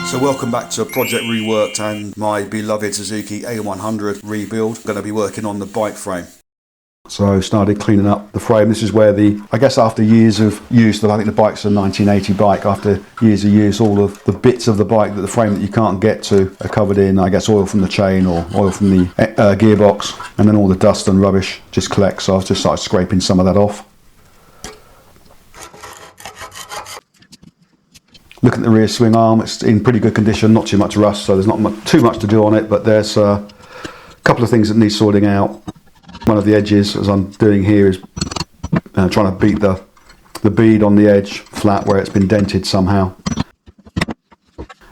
So welcome back to Project Reworked and my beloved Suzuki A100 rebuild. I'm going to be working on the bike frame. So I started cleaning up the frame. This is where I guess after years of use, I think the bike's a 1980 bike, after years of use, all of the bits of the bike, the frame that you can't get to, are covered in, I guess, oil from the chain or oil from the gearbox, and then all the dust and rubbish just collects. So I've just started scraping some of that off. Looking at the rear swing arm, it's in pretty good condition, not too much rust, so there's not too much to do on it, but there's a couple of things that need sorting out. One of the edges, as I'm doing here, is trying to beat the bead on the edge flat where it's been dented somehow.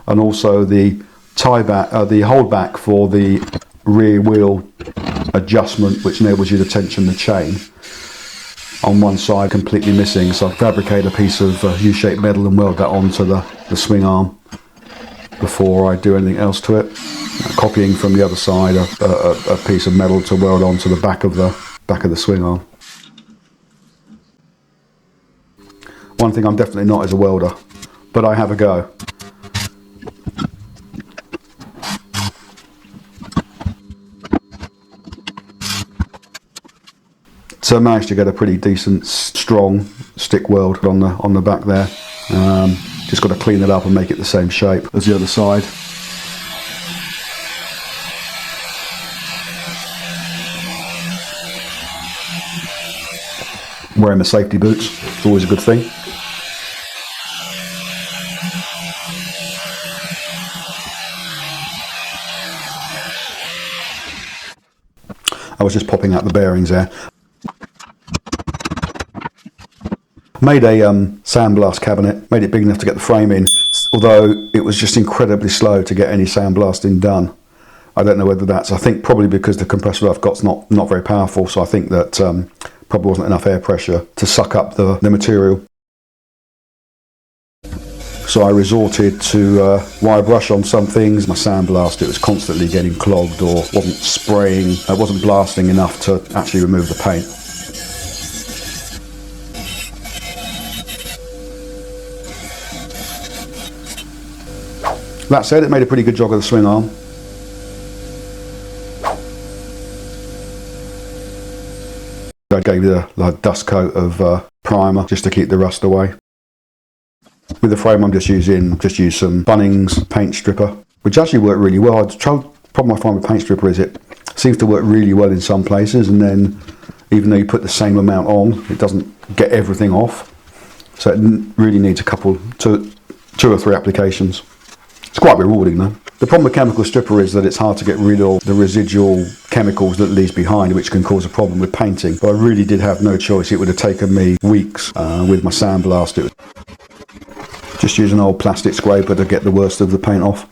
And also the tie back, the hold back for the rear wheel adjustment, which enables you to tension the chain, on one side completely missing, so I fabricate a piece of U-shaped metal and weld that onto the swing arm before I do anything else to it. Copying from the other side a piece of metal to weld onto the back of the swing arm. One thing I'm definitely not is a welder, but I have a go. So I managed to get a pretty decent, strong stick weld on the back there. Just got to clean it up and make it the same shape as the other side. Wearing the safety boots, it's always a good thing. I was just popping out the bearings there. Made a sandblast cabinet, made it big enough to get the frame in, although it was just incredibly slow to get any sandblasting done. I don't know whether that's, I think probably because the compressor I've got's not very powerful, so I think that probably wasn't enough air pressure to suck up the material. So I resorted to wire brush on some things. My sandblast, it was constantly getting clogged or wasn't spraying, it wasn't blasting enough to actually remove the paint. That said, it made a pretty good job of the swing arm. I gave it a dust coat of primer just to keep the rust away. With the frame, I'm just use some Bunnings paint stripper, which actually worked really well. The problem I find with paint stripper is it seems to work really well in some places, and then even though you put the same amount on, it doesn't get everything off. So it really needs two or three applications. It's quite rewarding though. The problem with chemical stripper is that it's hard to get rid of the residual chemicals that it leaves behind, which can cause a problem with painting. But I really did have no choice. It would have taken me weeks with my sandblast. Just use an old plastic scraper to get the worst of the paint off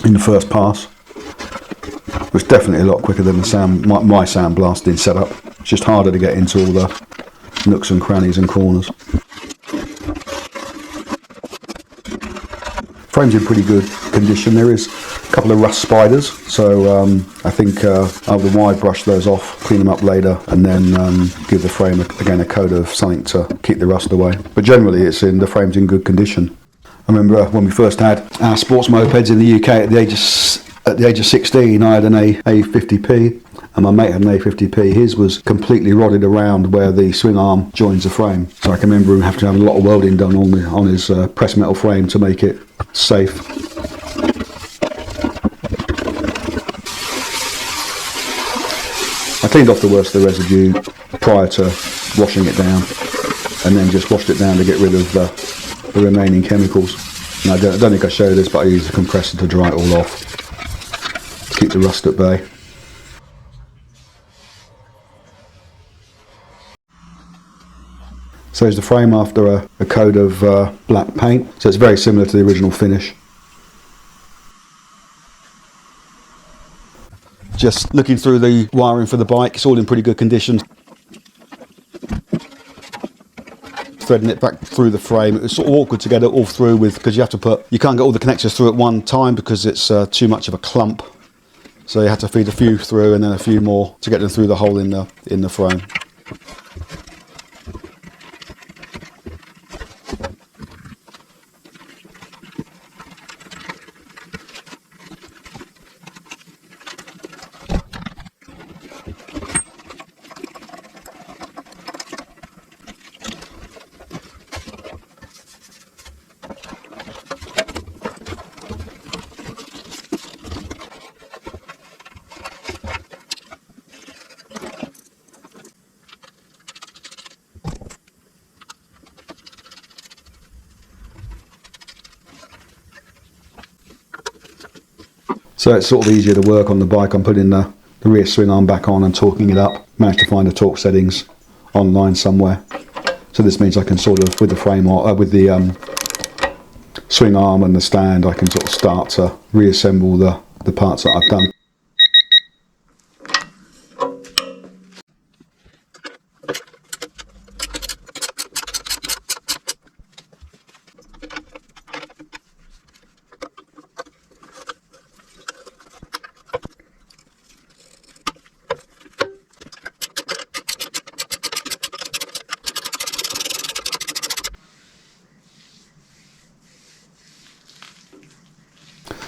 in the first pass. It was definitely a lot quicker than my sandblasting setup. It's just harder to get into all the nooks and crannies and corners. Frame's in pretty good condition. There is a couple of rust spiders, so I think I'll wire brush those off, clean them up later, and then give the frame again a coat of something to keep the rust away. But generally, the frame's in good condition. I remember when we first had our sports mopeds in the UK at the age of 16. I had an A50P, and my mate had an A50P. His was completely rotted around where the swing arm joins the frame. So I can remember him having to have a lot of welding done on his pressed metal frame to make it safe. I cleaned off the worst of the residue prior to washing it down, and then just washed it down to get rid of the remaining chemicals. And I don't think I showed this, but I used a compressor to dry it all off, keep the rust at bay. So here's the frame after a coat of black paint, so it's very similar to the original finish. Just looking through the wiring for the bike, it's all in pretty good condition. Threading it back through the frame, it was sort of awkward to get it all through with, because you can't get all the connectors through at one time because it's too much of a clump. So you had to feed a few through and then a few more to get them through the hole in the frame. So it's sort of easier to work on the bike. I'm putting the rear swing arm back on and torquing it up. Managed to find the torque settings online somewhere. So this means I can sort of, with the frame or with the swing arm and the stand, I can sort of start to reassemble the parts that I've done.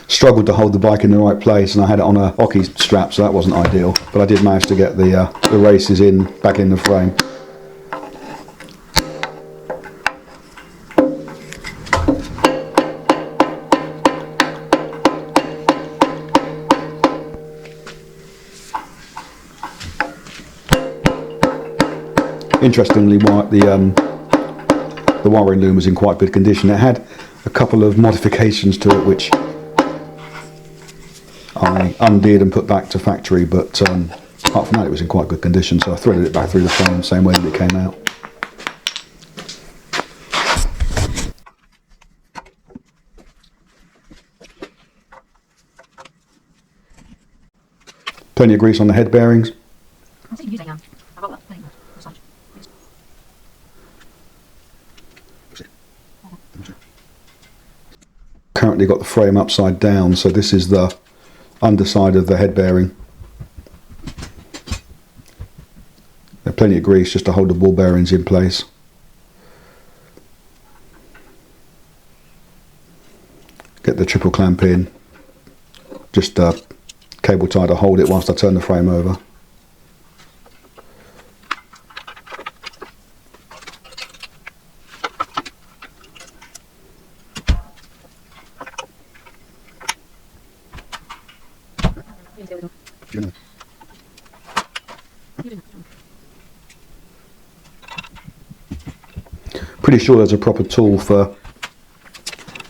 Struggled to hold the bike in the right place, and I had it on a hockey strap, so that wasn't ideal, but I did manage to get the races back in the frame. Interestingly, the wiring loom was in quite good condition. It had a couple of modifications to it which I undid and put back to factory, but apart from that it was in quite good condition, so I threaded it back through the frame the same way that it came out. Plenty of grease on the head bearings. Currently got the frame upside down, so this is the underside of the head bearing. There's plenty of grease just to hold the ball bearings in place. Get the triple clamp in, just cable tie to hold it whilst I turn the frame over. Pretty sure there's a proper tool for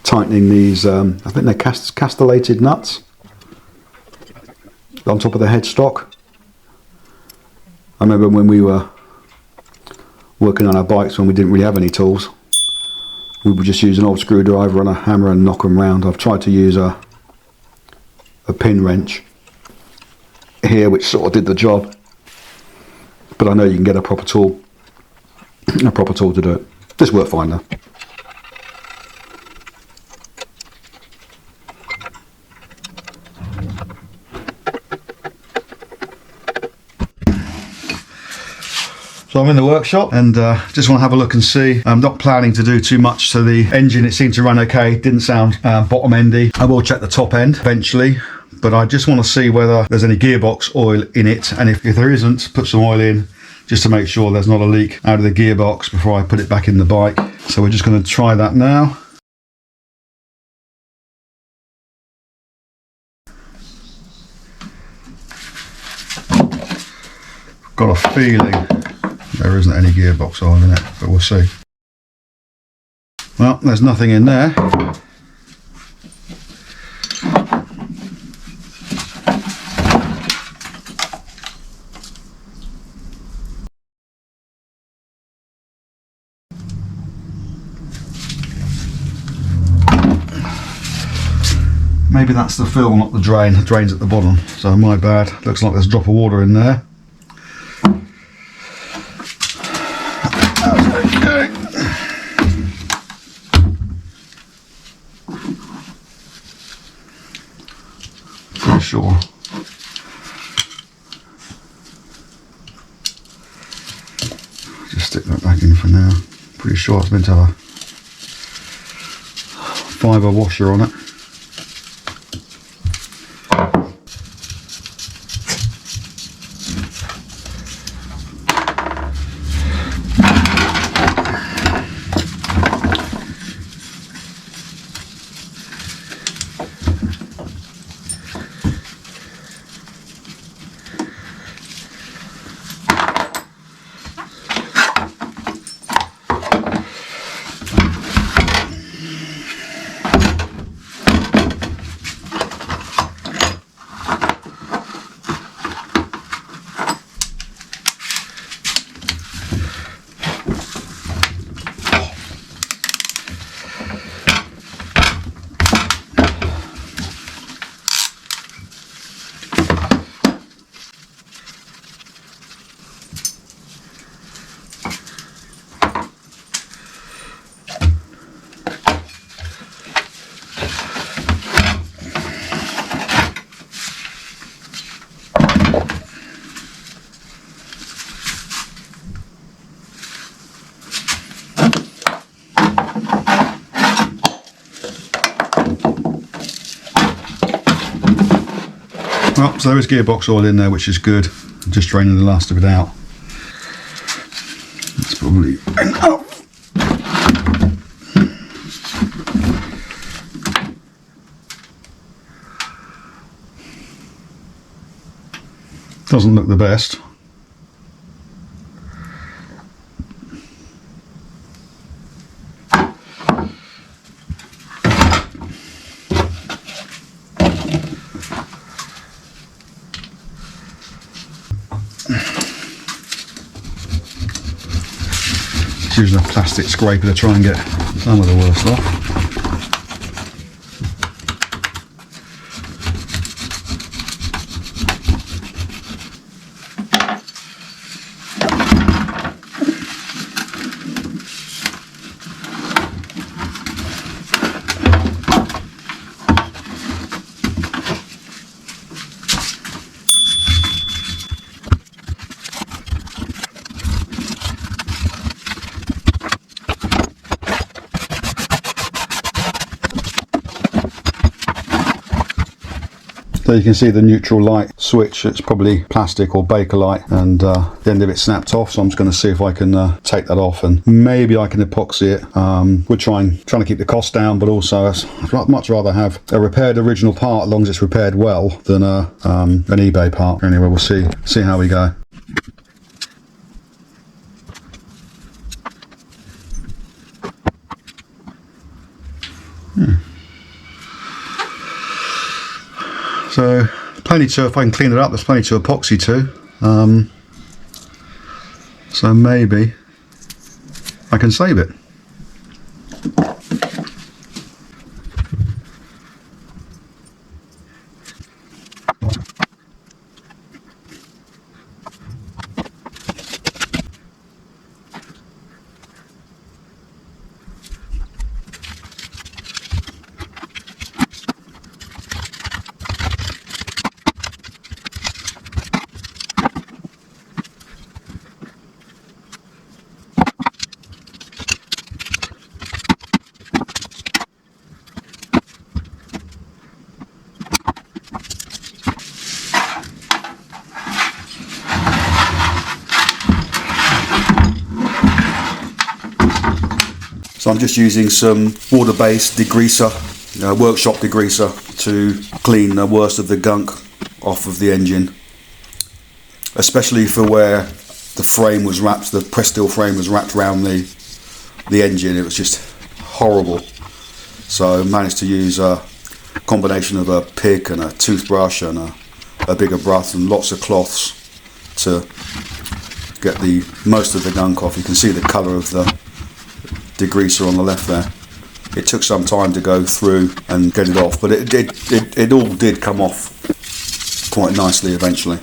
tightening these, I think they're castellated nuts on top of the headstock. I remember when we were working on our bikes when we didn't really have any tools, we would just use an old screwdriver and a hammer and knock them round. I've tried to use a pin wrench here which sort of did the job, but I know you can get a proper tool to do it. This worked fine though. So I'm in the workshop and just want to have a look and see. I'm not planning to do too much to the engine. It seemed to run okay, didn't sound bottom endy. I will check the top end eventually, but I just want to see whether there's any gearbox oil in it, and if there isn't, put some oil in just to make sure there's not a leak out of the gearbox before I put it back in the bike. So we're just going to try that now. Got a feeling there isn't any gearbox oil in it, but we'll see. Well, there's nothing in there. Maybe that's the fill, not the drain. The drain's at the bottom, so my bad. Looks like there's a drop of water in there. Okay. Pretty sure. Just stick that back in for now. Pretty sure it's meant to have a fibre washer on it. Well, so there is gearbox oil in there, which is good. I'm just draining the last of it out. That's probably enough. Doesn't look the best. Using a plastic scraper to try and get some of the worst off. So you can see the neutral light switch, it's probably plastic or Bakelite, and the end of it snapped off, so I'm just going to see if I can take that off and maybe I can epoxy it. We're trying to keep the cost down, but also I'd much rather have a repaired original part as long as it's repaired well than an eBay part. Anyway, we'll see how we go. So plenty to, if I can clean it up, there's plenty to epoxy to. So maybe I can save it. So I'm just using some water-based degreaser, workshop degreaser, to clean the worst of the gunk off of the engine, especially for where the frame was wrapped, the press steel frame was wrapped around the engine. It was just horrible. So I managed to use a combination of a pick and a toothbrush and a bigger brush and lots of cloths to get the most of the gunk off. You can see the colour of the degreaser on the left there. It took some time to go through and get it off, but it all did come off quite nicely eventually.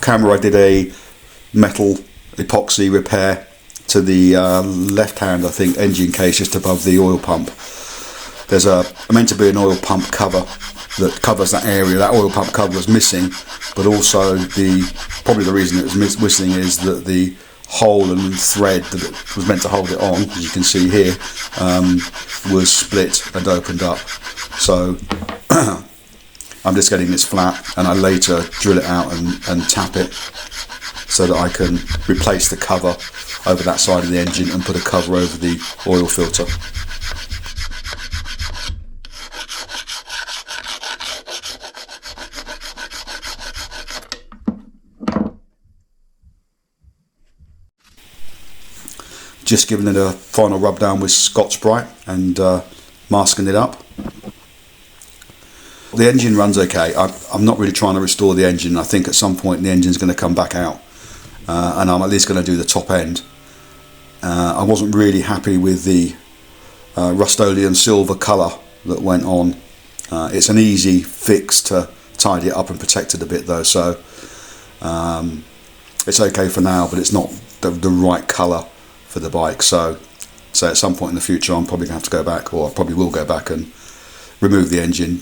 camera I did a metal epoxy repair to the left hand, I think, engine case just above the oil pump. There's meant to be an oil pump cover that covers that area. That oil pump cover was missing, but also probably the reason it was missing is that the hole and thread that it was meant to hold it on, as you can see here, was split and opened up. So I'm just getting this flat, and I later drill it out and tap it so that I can replace the cover over that side of the engine and put a cover over the oil filter. Just giving it a final rub down with Scotch-Brite and masking it up. The engine runs okay. I'm not really trying to restore the engine. I think at some point the engine's going to come back out, and I'm at least going to do the top end. I wasn't really happy with the Rust-Oleum silver colour that went on. It's an easy fix to tidy it up and protect it a bit though, so it's okay for now, but it's not the right colour for the bike. So at some point in the future I'm probably going to have to go back, or I probably will go back and remove the engine,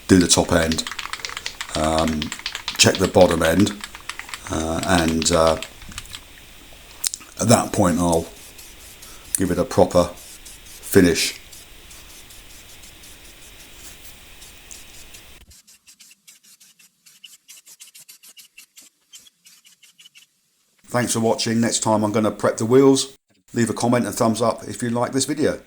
do the top end, check the bottom end, and at that point I'll give it a proper finish. Thanks for watching. Next time I'm going to prep the wheels. Leave a comment and thumbs up if you like this video.